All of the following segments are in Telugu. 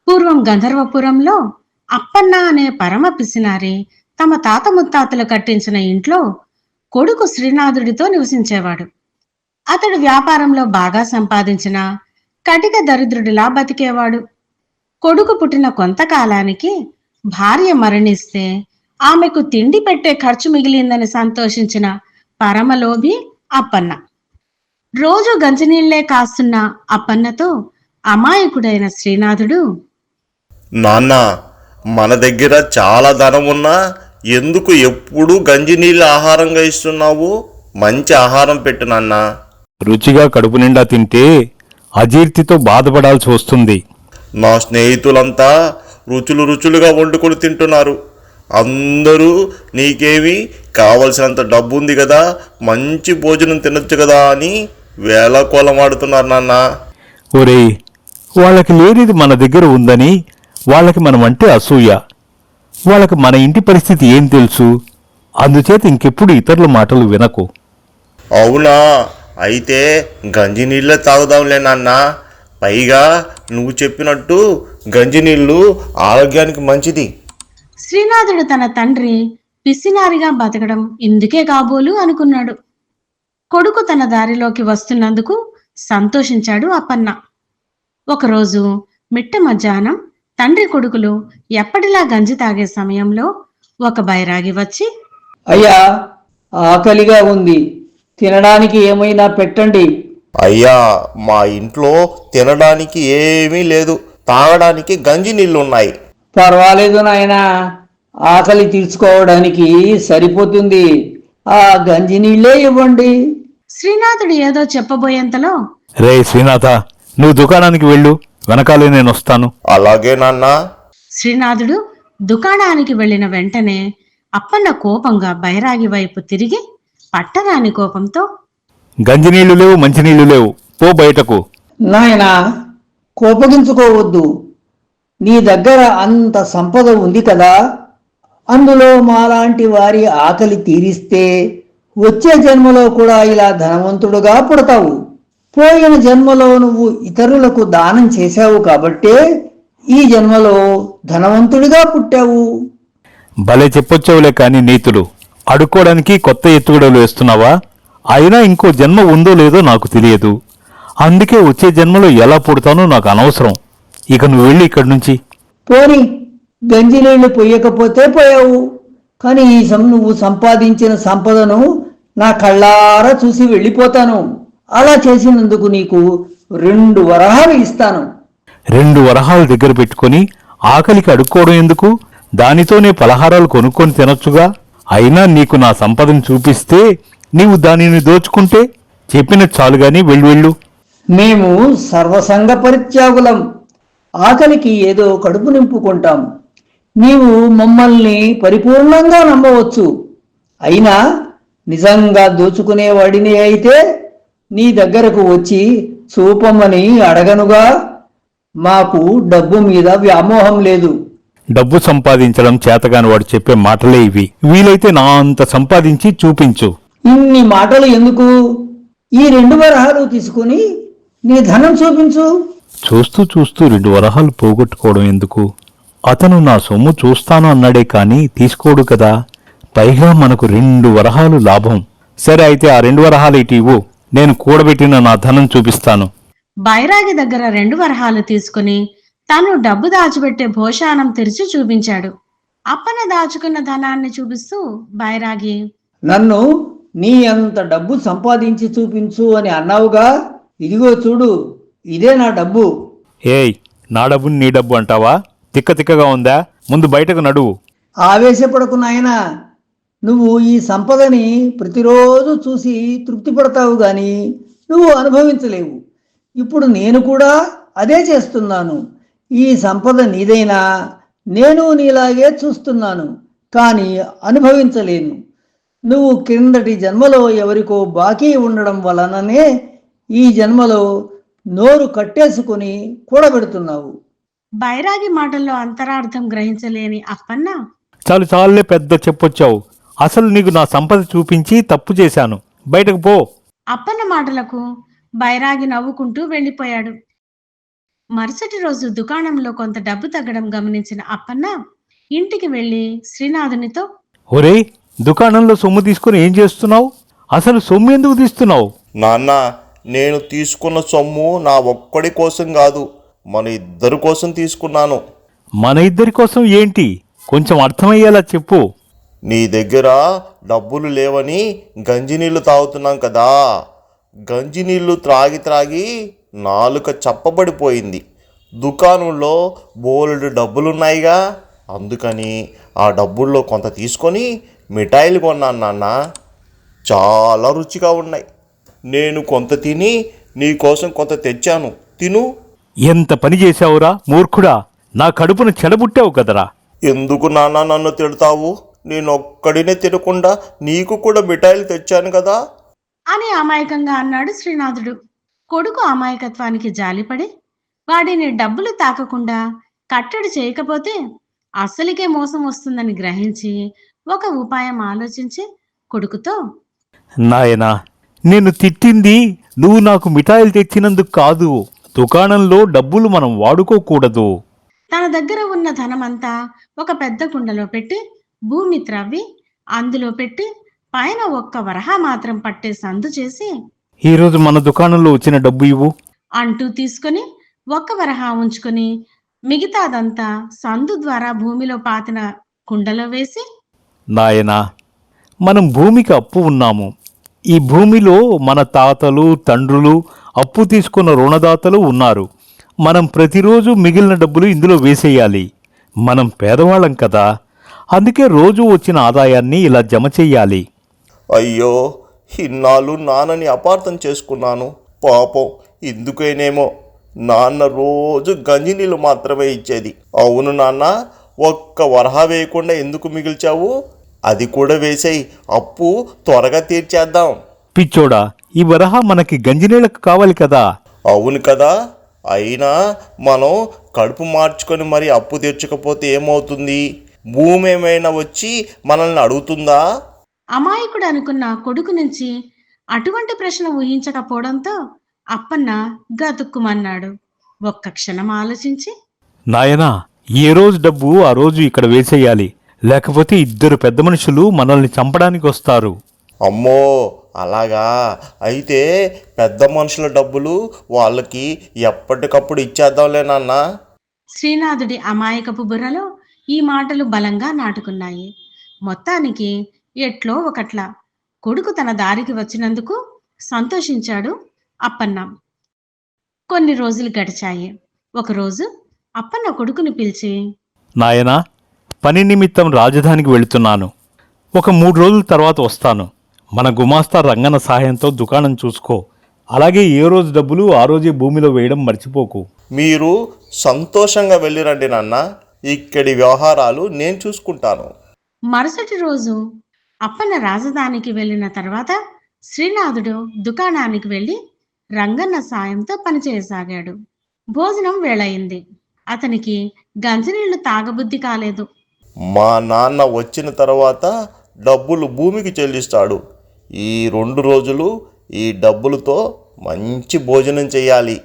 పూర్వం గంధర్వపురంలో అప్పన్న అనే పరమ పిసినారి తమ తాత ముత్తాతలు కట్టించిన ఇంట్లో కొడుకు శ్రీనాథుడితో నివసించేవాడు. అతడు వ్యాపారంలో బాగా సంపాదించిన కటిక దరిద్రుడిలా బతికేవాడు. కొడుకు పుట్టిన కొంతకాలానికి భార్య మరణిస్తే ఆమెకు తిండి పెట్టే ఖర్చు మిగిలిందని సంతోషించిన పరమలోభి అప్పన్న. రోజు గంజినీళ్లే కాస్తున్న అప్పన్నతో అమాయకుడైన శ్రీనాథుడు, నాన్న, మన దగ్గర చాలా ధనం ఉన్నా ఎందుకు ఎప్పుడూ గంజినీళ్ళ ఆహారంగా ఇస్తున్నావు? మంచి ఆహారం పెట్టు నాన్న. రుచిగా కడుపు నిండా తింటే అజీర్తితో బాధపడాల్సి వస్తుంది. నా స్నేహితులంతా రుచులు రుచులుగా వండుకొని తింటున్నారు. అందరూ నీకేమి కావలసినంత డబ్బు ఉంది కదా, మంచి భోజనం తినొచ్చు కదా అని వేళకోళం ఆడుతున్నారు నాన్న. ఒరేయ్, వాళ్ళకి లేనిది మన దగ్గర ఉందని వాళ్ళకి మనమంటే అసూయ. వాళ్ళకి మన ఇంటి పరిస్థితి ఏం తెలుసు? అందుచేత ఇంకెప్పుడు ఇతరుల మాటలు వినకు. అవునా? అయితే గంజినీళ్ళే తాగుదాంలే నాన్న. పైగా నువ్వు చెప్పినట్టు గంజినీళ్ళు ఆరోగ్యానికి మంచిది. శ్రీనాథుడు తన తండ్రి పిసినారిగా బతకడం ఇందుకే కాబోలు అనుకున్నాడు. కొడుకు తన దారిలోకి వస్తున్నందుకు సంతోషించాడు అప్పన్న. ఒకరోజు మిట్ట మధ్యాహ్నం తండ్రి కొడుకులు ఎప్పటిలా గంజి తాగే సమయంలో ఒక బైరాగి వచ్చి, అయ్యా, ఆకలిగా ఉంది, తినడానికి ఏమైనా పెట్టండి. అయ్యా, మా ఇంట్లో తినడానికి ఏమీ లేదు, తాగడానికి గంజి నీళ్ళున్నాయి. పర్వాలేదు నాయనా, ఆకలి తీర్చుకోవడానికి సరిపోతుంది. ఆ గంజి నీళ్ళే ఇవ్వండి. శ్రీనాథుడు ఏదో చెప్పబోయేంతలో, రే శ్రీనాథ, నువ్వు దుకాణానికి వెళ్ళు, వెనకాలే నేను వస్తాను. అలాగే నాన్న. శ్రీనాథుడు దుకాణానికి వెళ్ళిన వెంటనే అప్పన్న కోపంగా బైరాగి వైపు తిరిగి పట్టరాని కోపంతో, గంజినీళ్లు లేవు, మంచినీళ్లు లేవు, పో బయటకు. నాయనా, కోపగించుకోవద్దు. నీ దగ్గర అంత సంపద ఉంది కదా, అందులో మాలాంటి వారి ఆకలి తీరిస్తే వచ్చే జన్మలో కూడా ఇలా ధనవంతుడుగా పుడతావు. పోయిన జన్మలో నువ్వు ఇతరులకు దానం చేశావు కాబట్టే ఈ జన్మలో ధనవంతుడిగా పుట్టావు. భలే చెప్పొచ్చావులే కాని నీతులు. అడుక్కోవడానికి కొత్త ఎత్తుగడలు వేస్తున్నావా? అయినా ఇంకో జన్మ ఉందో లేదో నాకు తెలియదు. అందుకే వచ్చే జన్మలో ఎలా పుడతానో నాకు అనవసరం. ఇక నువ్వు వెళ్ళి ఇక్కడి నుంచి. పోని, గంజి నీళ్లు పొయ్యకపోతే పోయావు, కనీసం నువ్వు సంపాదించిన సంపదను నా కళ్ళారా చూసి వెళ్ళిపోతాను. అలా చేసినందుకు నీకు 2 వరహాలు ఇస్తాను. 2 వరహాలు దగ్గర పెట్టుకుని ఆకలికి అడుక్కోవడం ఎందుకు? దానితోనే పలహారాలు కొనుక్కొని తినొచ్చుగా. అయినా నీకు నా సంపదను చూపిస్తే నీవు దానిని దోచుకుంటే చెప్పినట్టు చాలుగాని వెళ్ళు. మేము సర్వసంగ పరిత్యాగులం. ఆకలికి ఏదో కడుపు నింపుకుంటాం. నీవు మమ్మల్ని పరిపూర్ణంగా నమ్మవచ్చు. అయినా నిజంగా దోచుకునేవాడిని అయితే నీ దగ్గరకు వచ్చి చూపమ్మని అడగనుగా. మాకు డబ్బు మీద వ్యామోహం లేదు. డబ్బు సంపాదించడం చేతగాని వాడు చెప్పే మాటలే ఇవి. వీలైతే నా అంత సంపాదించి చూపించు. ఇన్ని మాటలు ఎందుకు? ఈ 2 వరహాలు తీసుకుని నీ ధనం చూపించు. చూస్తూ చూస్తూ 2 వరహాలు పోగొట్టుకోవడం ఎందుకు? అతను నా సొమ్ము చూస్తాను అన్నాడే కాని తీసుకోడు కదా. పైగా మనకు 2 వరహాలు లాభం. సరే, అయితే ఆ 2 వరహాలు ఇటు ఇవ్వు, నేను కూడబెట్టిన నా ధనం చూపిస్తాను. బైరాగి దగ్గర 2 వరహాలు తీసుకుని తాను డబ్బు దాచిపెట్టే భోషానం తెరిచి చూపించాడు. అప్పన దాచుకున్న ధనాన్ని చూపిస్తూ బైరాగి, నన్ను నీ అంత డబ్బు సంపాదించి చూపించు అని అన్నావుగా. ఇదిగో చూడు, ఇదే నా డబ్బు. ఏయ్, నా డబ్బుని నీ డబ్బు అంటావా? తిక్కగా ఉందా? ముందు బయటకు నడువు. ఆవేశపడకు నాయనా. నువ్వు ఈ సంపదని ప్రతిరోజు చూసి తృప్తి పడతావు గాని నువ్వు అనుభవించలేవు. ఇప్పుడు నేను కూడా అదే చేస్తున్నాను. ఈ సంపద నీదైనా నేను నీలాగే చూస్తున్నాను, కానీ అనుభవించలేను. నువ్వు క్రిందటి జన్మలో ఎవరికో బాకీ ఉండడం వలననే ఈ జన్మలో నోరు కట్టేసుకుని కూడబెడుతున్నావు. బైరాగి మాటల్లో అంతరార్థం గ్రహించలేని అప్పన్న, చాలులే, పెద్ద చెప్పొచ్చావు. అసలు నీకు నా సంపద చూపించి తప్పు చేశాను. బయటకు పో. అప్పన్న మాటలకు బైరాగి నవ్వుకుంటూ వెళ్ళిపోయాడు. మరుసటి రోజు దుకాణంలో కొంత డబ్బు తగ్గడం గమనించిన అప్పన్న ఇంటికి వెళ్లి శ్రీనాథునితో, ఒరేయ్, దుకాణంలో సొమ్ము తీసుకుని ఏం చేస్తున్నావు? అసలు సొమ్ము ఎందుకు తీస్తున్నావు? నాన్న, నేను తీసుకున్న సొమ్ము నా ఒక్కడి కోసం కాదు, మన ఇద్దరి కోసం తీసుకున్నాను. మన ఇద్దరి కోసం ఏంటి? కొంచెం అర్థమయ్యేలా చెప్పు. నీ దగ్గర డబ్బులు లేవని గంజినీళ్ళు తాగుతున్నాం కదా. గంజినీళ్ళు త్రాగి త్రాగి నాలుక చప్పబడిపోయింది. దుకాణంలో బోలెడు డబ్బులున్నాయిగా, అందుకని ఆ డబ్బుల్లో కొంత తీసుకొని మిఠాయిలు కొన్నాను నాన్న. చాలా రుచిగా ఉన్నాయి. నేను కొంత తిని నీకోసం కొంత తెచ్చాను, తిను. ఎంత పని చేశావురా మూర్ఖుడా! నా కడుపును చెడబుట్టావు కదరా. ఎందుకు నాన్న నన్ను తిడతావు? నేనొక్కడినే తినకుండా నీకు కూడా మిఠాయిలు తెచ్చాను కదా. అని అమాయకంగా అన్నాడు శ్రీనాథుడు. కొడుకు అమాయకత్వానికి జాలిపడి వాడిని డబ్బులు తాకకుండా కట్టడి చేయకపోతే అసలుకే మోసం వస్తుందని గ్రహించి ఒక ఉపాయం ఆలోచించి కొడుకుతో, నాయనా, నేను తిట్టింది నువ్వు నాకు మిఠాయిలు తెచ్చినందుకు కాదు. దుకాణంలో డబ్బులు మనం వాడుకోకూడదు. తన దగ్గర ఉన్న ధనమంతా ఒక పెద్ద కుండలో పెట్టి భూమి త్రవ్వి అందులో పెట్టి పైన ఒక్క వరహా మాత్రం పట్టే సందు చేసి, ఈరోజు మన దుకాణంలో వచ్చిన డబ్బు ఇవ్వు అంటూ తీసుకొని ఒక్క వరహా ఉంచుకొని మిగతాదంతా సందు ద్వారా భూమిలో పాతిన కుండలో వేసి, నాయనా, మనం భూమికి అప్పు ఉన్నాము. ఈ భూమిలో మన తాతలు తండ్రులు అప్పు తీసుకున్న రుణదాతలు ఉన్నారు. మనం ప్రతిరోజు మిగిలిన డబ్బులు ఇందులో వేసేయాలి. మనం పేదవాళ్ళం కదా, అందుకే రోజు వచ్చిన ఆదాయాన్ని ఇలా జమ చెయ్యాలి. అయ్యో, ఇన్నాళ్ళు నాన్నని అపార్థం చేసుకున్నాను. పాపం, ఎందుకైనేమో నాన్న రోజు గంజినీళ్ళు మాత్రమే ఇచ్చేది. అవును నాన్న, ఒక్క వరహా వేయకుండా ఎందుకు మిగిల్చావు? అది కూడా వేసేయి, అప్పు త్వరగా తీర్చేద్దాం. పిచ్చోడా, ఈ వరహా మనకి గంజినీళ్ళకు కావాలి కదా. అవును కదా, అయినా మనం కడుపు మార్చుకొని మరి అప్పు తీర్చకపోతే ఏమవుతుంది? భూమి ఏమైనా వచ్చి మనల్ని అడుగుతుందా? అమాయకుడు అనుకున్న కొడుకు నుంచి అటువంటి ప్రశ్న ఊహించకపోవడంతో అప్పన్న గతుక్కుమన్నాడు. ఒక్క క్షణం ఆలోచించి, నాయనా, ఏ రోజు డబ్బు ఆ రోజు ఇక్కడ వేసేయాలి. లేకపోతే ఇద్దరు పెద్ద మనుషులు మనల్ని చంపడానికి వస్తారు. అమ్మో, అలాగా? అయితే పెద్ద మనుషుల డబ్బులు వాళ్ళకి ఎప్పటికప్పుడు ఇచ్చేద్దాంలే నాన్న. శ్రీనాథుడి అమాయకపు బుర్రలో ఈ మాటలు బలంగా నాటుకున్నాయి. మొత్తానికి ఎట్లో ఒకట్లా కొడుకు తన దారికి వచ్చినందుకు సంతోషించాడు అప్పన్న. కొన్ని రోజులు గడిచాయి. ఒకరోజు అప్పన్న కొడుకుని పిలిచి, నాయనా, పని నిమిత్తం రాజధానికి వెళుతున్నాను. ఒక 3 రోజుల తర్వాత వస్తాను. మన గుమాస్తా రంగన్న సహాయంతో దుకాణం చూసుకో. అలాగే ఏ రోజు డబ్బులు ఆ రోజే భూమిలో వేయడం మర్చిపోకు. మీరు సంతోషంగా వెళ్ళిరండి నాన్న, ఇక్కడి వ్యవహారాలు నేను చూసుకుంటాను. మరుసటి రోజు అప్పన్న రాజధానికి వెళ్ళిన తర్వాత శ్రీనాథుడు దుకాణానికి వెళ్ళి రంగన్న సాయంతో పనిచేయసాగాడు. భోజనం వేళయింది. అతనికి గంజినీళ్లు తాగబుద్ధి కాలేదు. మా నాన్న వచ్చిన తర్వాత డబ్బులు భూమికి చెల్లిస్తాడు. ఈ 2 రోజులు ఈ డబ్బులతో మంచి భోజనం చేయాలి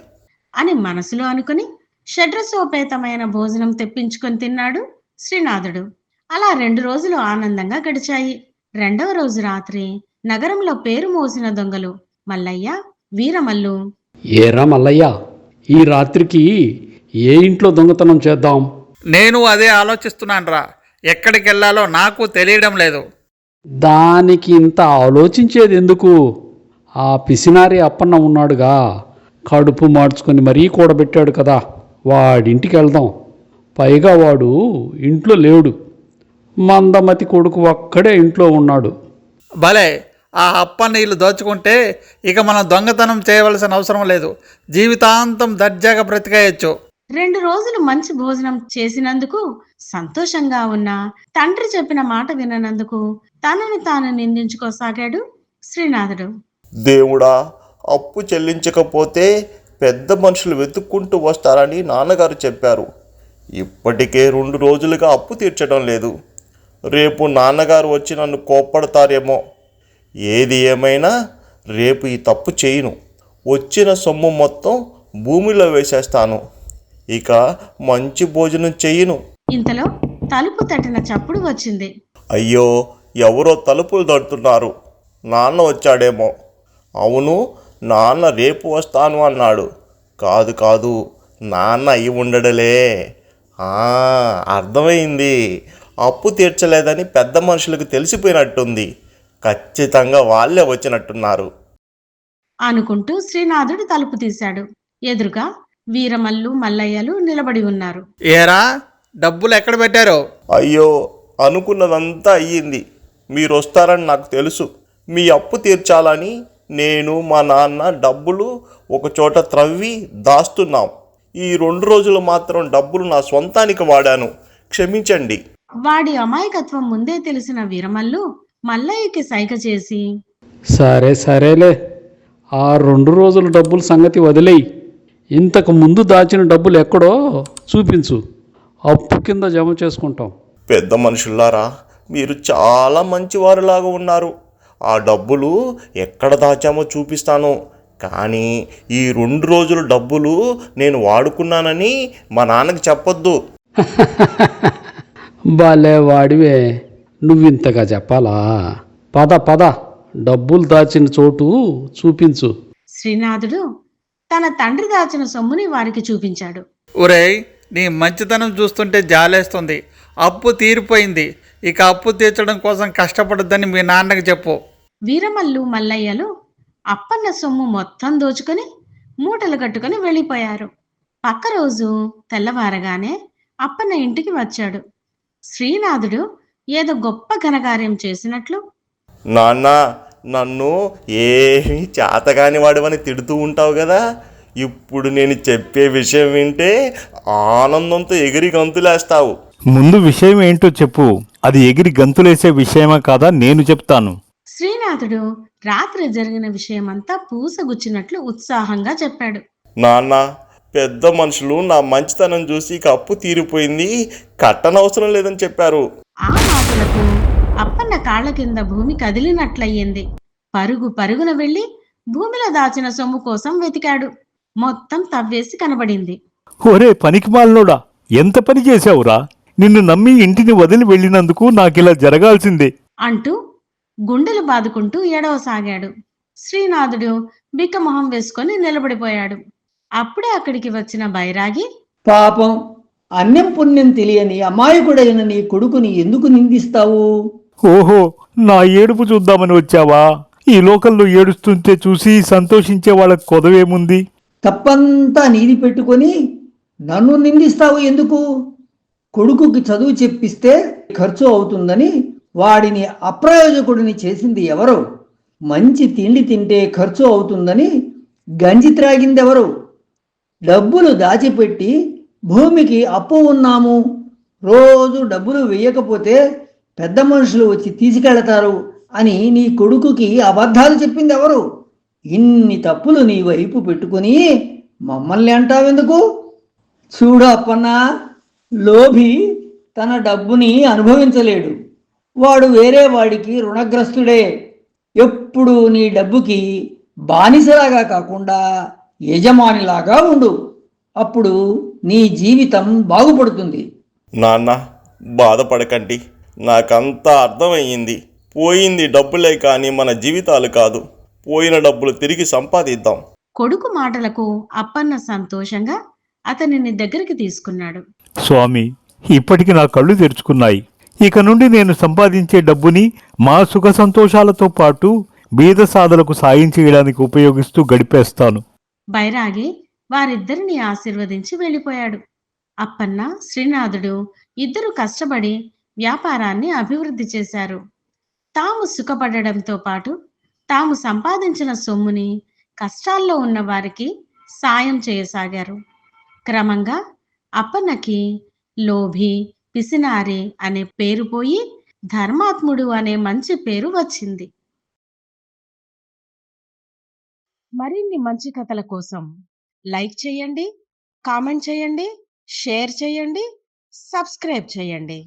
అని మనసులో అనుకుని షడ్రసోపేతమైన భోజనం తెప్పించుకొని తిన్నాడు శ్రీనాథుడు. అలా 2 రోజులు ఆనందంగా గడిచాయి. 2వ రోజు రాత్రి నగరంలో పేరు మోసిన దొంగలు మల్లయ్య, వీరమల్లు, ఏరా మల్లయ్య, ఈ రాత్రికి ఏ ఇంట్లో దొంగతనం చేద్దాం? నేను అదే ఆలోచిస్తున్నానురా. ఎక్కడికి వెళ్ళాలో నాకు తెలియడం లేదు. దానికి ఇంత ఆలోచించేది ఎందుకు? ఆ పిసినారి అప్పన్న ఉన్నాడుగా, కడుపు మార్చుకొని మరీ కూడబెట్టాడు కదా, వాడింటికి వెళ్దాం. పైగా వాడు ఇంట్లో లేడు. మందమతి కొడుకు ఒక్కడే ఇంట్లో ఉన్నాడు. భలే, ఆ అప్ప నీళ్ళు దోచుకుంటే ఇక మనం దొంగతనం చేయవలసిన అవసరం లేదు. జీవితాంతం దర్జాగా బ్రతికేయచ్చు. 2 రోజులు మంచి భోజనం చేసినందుకు సంతోషంగా ఉన్న తండ్రి చెప్పిన మాట విననందుకు తనను తాను నిందించుకోసాగాడు శ్రీనాథుడు. దేవుడా, అప్పు చెల్లించకపోతే పెద్ద మనుషులు వెతుక్కుంటూ వస్తారని నాన్నగారు చెప్పారు. ఇప్పటికే 2 రోజులుగా అప్పు తీర్చడం లేదు. రేపు నాన్నగారు వచ్చి నన్ను కోప్పడతారేమో. ఏది ఏమైనా రేపు ఈ తప్పు చేయను. వచ్చిన సొమ్ము మొత్తం భూమిలో వేసేస్తాను. ఇక మంచి భోజనం చెయ్యను. ఇంతలో తలుపు తట్టిన చప్పుడు వచ్చింది. అయ్యో, ఎవరో తలుపులు తడుతున్నారు. నాన్న వచ్చాడేమో. అవును, నాన్న రేపు వస్తాను అన్నాడు. కాదు కాదు, నాన్న అయి ఉండడలే. ఆ, అర్థమైంది. అప్పు తీర్చలేదని పెద్ద మనుషులకు తెలిసిపోయినట్టుంది. ఖచ్చితంగా వాళ్ళే వచ్చినట్టున్నారు. అనుకుంటూ శ్రీనాథుడు తలుపు తీశాడు. ఎదురుగా వీరమల్లు మల్లయ్యలు నిలబడి ఉన్నారు. ఏరా, డబ్బులు ఎక్కడ పెట్టారో? అయ్యో, అనుకున్నదంతా అయ్యింది. మీరు వస్తారని నాకు తెలుసు. మీ అప్పు తీర్చాలని నేను మా నాన్న డబ్బులు ఒకచోట త్రవ్వి దాస్తున్నాం. ఈ 2 రోజులు మాత్రం డబ్బులు నా సొంతానికి వాడాను. క్షమించండి. వాడి అమాయకత్వం ముందే తెలిసిన వీరమల్లు మల్లయ్యకి సైగ చేసి, సరే సరేలే, ఆ 2 రోజుల డబ్బుల సంగతి వదిలేయి. ఇంతకు ముందు దాచిన డబ్బులు ఎక్కడో చూపించు, అప్పు కింద జమ చేసుకుంటాం. పెద్ద మనుషులారా, మీరు చాలా మంచివారులాగా ఉన్నారు. ఆ డబ్బులు ఎక్కడ దాచామో చూపిస్తాను. కానీ ఈ 2 రోజుల డబ్బులు నేను వాడుకున్నానని మా నాన్నకి చెప్పొద్దు. భలే వాడివే, నువ్వింతగా చెప్పాలా? పద పద, డబ్బులు దాచిన చోటు చూపించు. శ్రీనాథుడు తన తండ్రి దాచిన సొమ్ముని వారికి చూపించాడు. ఒరేయ్, నీ మంచితనం చూస్తుంటే జాలేస్తుంది. అప్పు తీరిపోయింది. ఇక అప్పు తీర్చడం కోసం కష్టపడద్దని మీ నాన్నకి చెప్పు. వీరమల్లు మల్లయ్యలు అప్పన్న సొమ్ము మొత్తం దోచుకొని మూటలు కట్టుకొని వెళ్ళిపోయారు. పక్క రోజు తెల్లవారగానే అప్పన్న ఇంటికి వచ్చాడు. శ్రీనాథుడు ఏదో గొప్ప ఘనకార్యం చేసినట్లు, నాన్న, నన్ను ఏమీ చేతగాని వాడివని తిడుతూ ఉంటావు కదా. ఇప్పుడు నేను చెప్పే విషయం వింటే ఆనందంతో ఎగిరి గంతులేస్తావు. ముందు విషయం ఏంటో చెప్పు. అది ఎగిరి గంతులేసే విషయమా కాదా నేను చెప్తాను. శ్రీనాథుడు రాత్రి జరిగిన విషయమంతా పూసగుచ్చినట్లు ఉత్సాహంగా చెప్పాడు. నాన్న, పెద్ద మనుషులు నా మంచితనం చూసి ఇక అప్పు తీరిపోయింది, కట్టనవసరం లేదని చెప్పారు. ఆ మాటలకు అప్పన్న కాళ్ళ కింద భూమి కదిలినట్లయింది. పరుగు పరుగున వెళ్ళి భూమిలో దాచిన సొమ్ము కోసం వెతికాడు. మొత్తం తవ్వేసి కనబడింది. ఒరే పనికిమాలినోడా, ఎంత పని చేశావురా! నిన్ను నమ్మి ఇంటిని వదిలి వెళ్ళినందుకు నాకిలా జరగాల్సిందే అంటూ గుండెలు బాదుకుంటూ ఏడవసాగాడు. శ్రీనాథుడు బిక్కమొహం వేసుకొని నిలబడిపోయాడు. అప్పుడే అక్కడికి వచ్చిన బైరాగి, పాపం, అన్యం పుణ్యం తెలియని అమాయకుడైన నీ కొడుకుని ఎందుకు నిందిస్తావు? ఓహో, నా ఏడుపు చూద్దామని వచ్చావా? ఈ లోకంలో ఏడుస్తుంటే చూసి సంతోషించే వాళ్ళకి కొదవేముంది? తప్పంతా నీది పెట్టుకొని నన్ను నిందిస్తావు ఎందుకు? కొడుకుకి చదువు చెప్పిస్తే ఖర్చు అవుతుందని వాడిని అప్రయోజకుడిని చేసింది ఎవరు? మంచి తిండి తింటే ఖర్చు అవుతుందని గంజి త్రాగిందెవరు? డబ్బులు దాచిపెట్టి భూమికి అప్పు ఉన్నాము, రోజు డబ్బులు వేయకపోతే పెద్ద మనుషులు వచ్చి తీసుకెళతారు అని నీ కొడుకుకి అబద్ధాలు చెప్పింది ఎవరు? ఇన్ని తప్పులు నీ వైపు పెట్టుకుని మమ్మల్ని అంటావెందుకు? చూడు అప్పన్నా, లోభి తన డబ్బుని అనుభవించలేడు. వాడు వేరే వాడికి రుణగ్రస్తుడే. ఎప్పుడు నీ డబ్బుకి బానిసలాగా కాకుండా యజమానిలాగా ఉండు. అప్పుడు నీ జీవితం బాగుపడుతుంది. నాన్న, బాధపడకండి. నాకంతా అర్థమయ్యింది. పోయింది డబ్బులే కానీ మన జీవితాలు కాదు. పోయిన డబ్బులు తిరిగి సంపాదిద్దాం. కొడుకు మాటలకు అప్పన్న సంతోషంగా అతనిని దగ్గరికి తీసుకున్నాడు. స్వామి, ఇప్పటికి నా కళ్ళు తెరుచుకున్నాయి. ఇక నుండి నేను సంపాదించే డబ్బుని మా సుఖ సంతోషాలతో పాటు బీద సాధలకు సాయం చేయడానికి ఉపయోగిస్తూ గడిపేస్తాను. బైరాగి వారిద్దరిని ఆశీర్వదించి వెళ్ళిపోయాడు. అప్పన్న, శ్రీనాథుడు ఇద్దరు కష్టపడి వ్యాపారాన్ని అభివృద్ధి చేశారు. తాము సుఖపడడంతో పాటు తాము సంపాదించిన సొమ్ముని కష్టాల్లో ఉన్న వారికి సాయం చేయసాగారు. క్రమంగా అప్పన్నకి లోభి, పిసినారి అనే పేరు పోయి ధర్మాత్ముడు అనే మంచి పేరు వచ్చింది. మరిన్ని మంచి కథల కోసం లైక్ చేయండి, కామెంట్ చేయండి, షేర్ చేయండి, సబ్స్క్రైబ్ చేయండి.